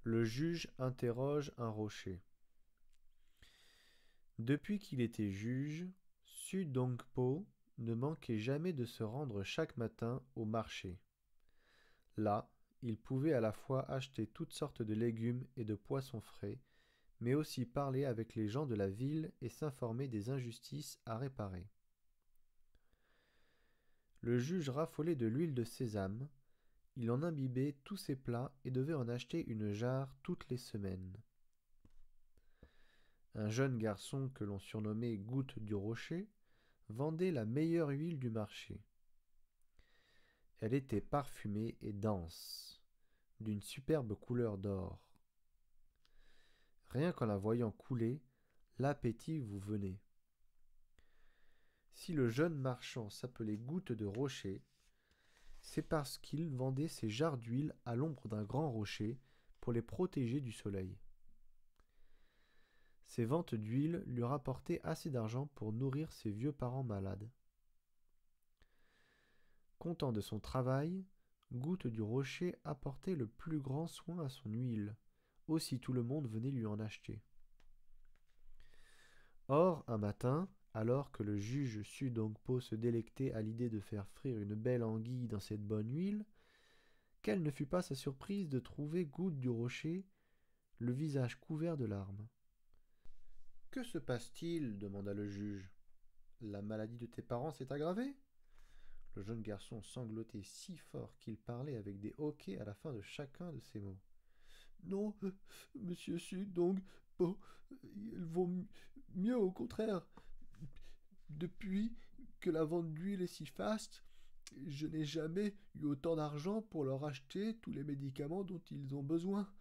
Le juge interroge un rocher. Depuis qu'il était juge, Su Dongpo ne manquait jamais de se rendre chaque matin au marché. Là, il pouvait à la fois acheter toutes sortes de légumes et de poissons frais, mais aussi parler avec les gens de la ville et s'informer des injustices à réparer. Le juge raffolait de l'huile de sésame, il en imbibait tous ses plats et devait en acheter une jarre toutes les semaines. Un jeune garçon que l'on surnommait Goutte du Rocher vendait la meilleure huile du marché. Elle était parfumée et dense, d'une superbe couleur d'or. Rien qu'en la voyant couler, l'appétit vous venait. Si le jeune marchand s'appelait Goutte de Rocher, c'est parce qu'il vendait ses jarres d'huile à l'ombre d'un grand rocher pour les protéger du soleil. Ses ventes d'huile lui rapportaient assez d'argent pour nourrir ses vieux parents malades. Content de son travail, Goutte du Rocher apportait le plus grand soin à son huile. Aussi tout le monde venait lui en acheter. Or, un matin, alors que le juge Su Dongpo se délectait à l'idée de faire frire une belle anguille dans cette bonne huile, quelle ne fut pas sa surprise de trouver Goutte du Rocher, le visage couvert de larmes. « Que se passe-t-il » demanda le juge. « La maladie de tes parents s'est aggravée ?» Le jeune garçon sanglotait si fort qu'il parlait avec des hoquets à la fin de chacun de ses mots. « Non, monsieur Su Dongpo, ils vont mieux au contraire. Depuis que la vente d'huile est si faste, je n'ai jamais eu autant d'argent pour leur acheter tous les médicaments dont ils ont besoin.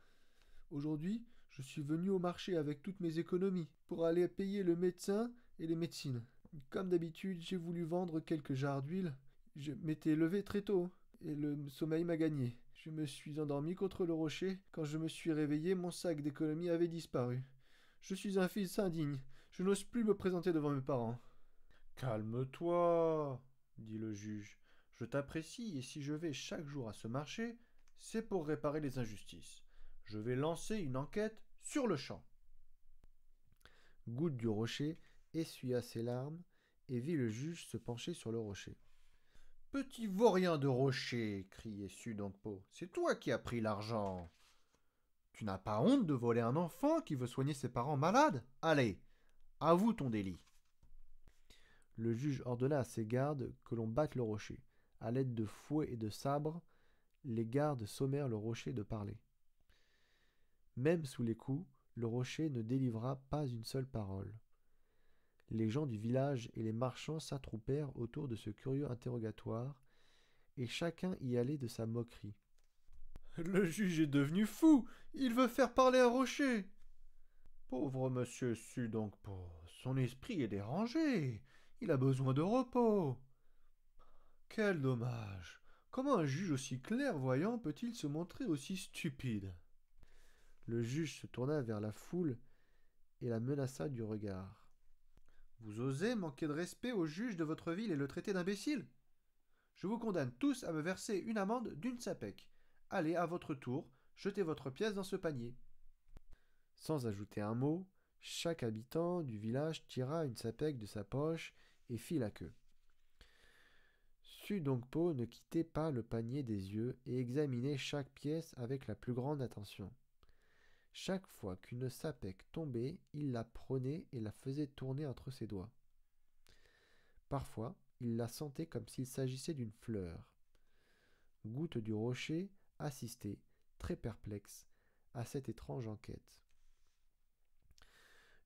Aujourd'hui, je suis venu au marché avec toutes mes économies pour aller payer le médecin et les médecines. Comme d'habitude, j'ai voulu vendre quelques jarres d'huile. Je m'étais levé très tôt et le sommeil m'a gagné. Je me suis endormi contre le rocher. Quand je me suis réveillé, mon sac d'économie avait disparu. Je suis un fils indigne. Je n'ose plus me présenter devant mes parents. Calme-toi, dit le juge. Je t'apprécie et si je vais chaque jour à ce marché, c'est pour réparer les injustices. Je vais lancer une enquête sur le champ. Goutte du Rocher essuya ses larmes et vit le juge se pencher sur le rocher. Petit vaurien de rocher, criait Su Dongpo, c'est toi qui as pris l'argent. Tu n'as pas honte de voler un enfant qui veut soigner ses parents malades? Allez, avoue ton délit. Le juge ordonna à ses gardes que l'on batte le rocher. À l'aide de fouets et de sabres, les gardes sommèrent le rocher de parler. Même sous les coups, le rocher ne délivra pas une seule parole. Les gens du village et les marchands s'attroupèrent autour de ce curieux interrogatoire, et chacun y allait de sa moquerie. « Le juge est devenu fou. Il veut faire parler un rocher. » Pauvre monsieur Su Dongpo, son esprit est dérangé. Il a besoin de repos. Quel dommage. Comment un juge aussi clairvoyant peut-il se montrer aussi stupide? Le juge se tourna vers la foule et la menaça du regard. Vous osez manquer de respect au juge de votre ville et le traiter d'imbécile? Je vous condamne tous à me verser une amende d'une sapèque. Allez, à votre tour, jetez votre pièce dans ce panier. Sans ajouter un mot, chaque habitant du village tira une sapèque de sa poche et fit la queue. Su Dongpo ne quittait pas le panier des yeux et examinait chaque pièce avec la plus grande attention. Chaque fois qu'une sapèque tombait, il la prenait et la faisait tourner entre ses doigts. Parfois, il la sentait comme s'il s'agissait d'une fleur. Goutte du Rocher assistait, très perplexe, à cette étrange enquête.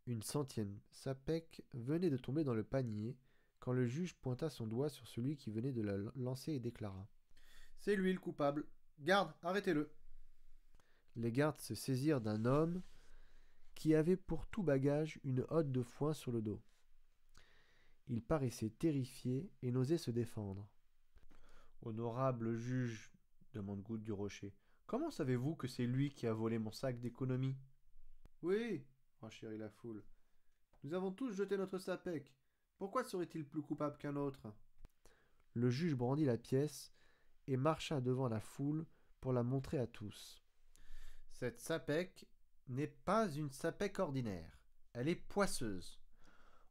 Une centième sapèque venait de tomber dans le panier quand le juge pointa son doigt sur celui qui venait de la lancer et déclara « C'est lui le coupable. Garde, arrêtez-le !» Les gardes se saisirent d'un homme qui avait pour tout bagage une hotte de foin sur le dos. Il paraissait terrifié et n'osait se défendre. « Honorable juge, demande Goutte du Rocher, comment savez-vous que c'est lui qui a volé mon sac d'économie? Oui, renchérit la foule. Nous avons tous jeté notre sapèque. Pourquoi serait-il plus coupable qu'un autre? Le juge brandit la pièce et marcha devant la foule pour la montrer à tous. Cette sapèque n'est pas une sapèque ordinaire. Elle est poisseuse.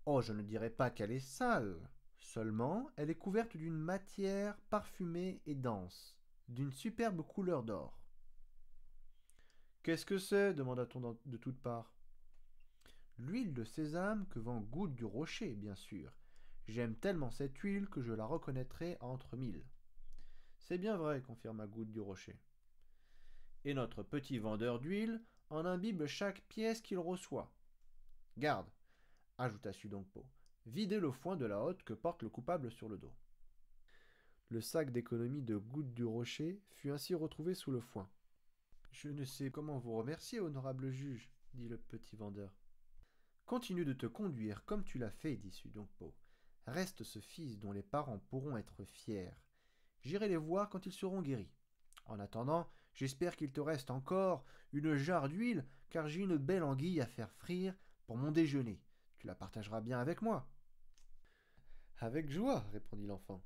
Oh, je ne dirais pas qu'elle est sale. Seulement, elle est couverte d'une matière parfumée et dense, d'une superbe couleur d'or. Qu'est-ce que c'est demanda-t-on de toutes parts. L'huile de sésame que vend Goutte du Rocher, bien sûr. J'aime tellement cette huile que je la reconnaîtrai entre mille. C'est bien vrai, confirma Goutte du Rocher. Et notre petit vendeur d'huile en imbibe chaque pièce qu'il reçoit. Garde, ajouta Sudongpo, videz le foin de la hotte que porte le coupable sur le dos. Le sac d'économie de Goutte du Rocher fut ainsi retrouvé sous le foin. Je ne sais comment vous remercier, honorable juge, dit le petit vendeur. Continue de te conduire comme tu l'as fait, dit Sudongpo. Reste ce fils dont les parents pourront être fiers. J'irai les voir quand ils seront guéris. En attendant, j'espère qu'il te reste encore une jarre d'huile, car j'ai une belle anguille à faire frire pour mon déjeuner. Tu la partageras bien avec moi. Avec joie, répondit l'enfant.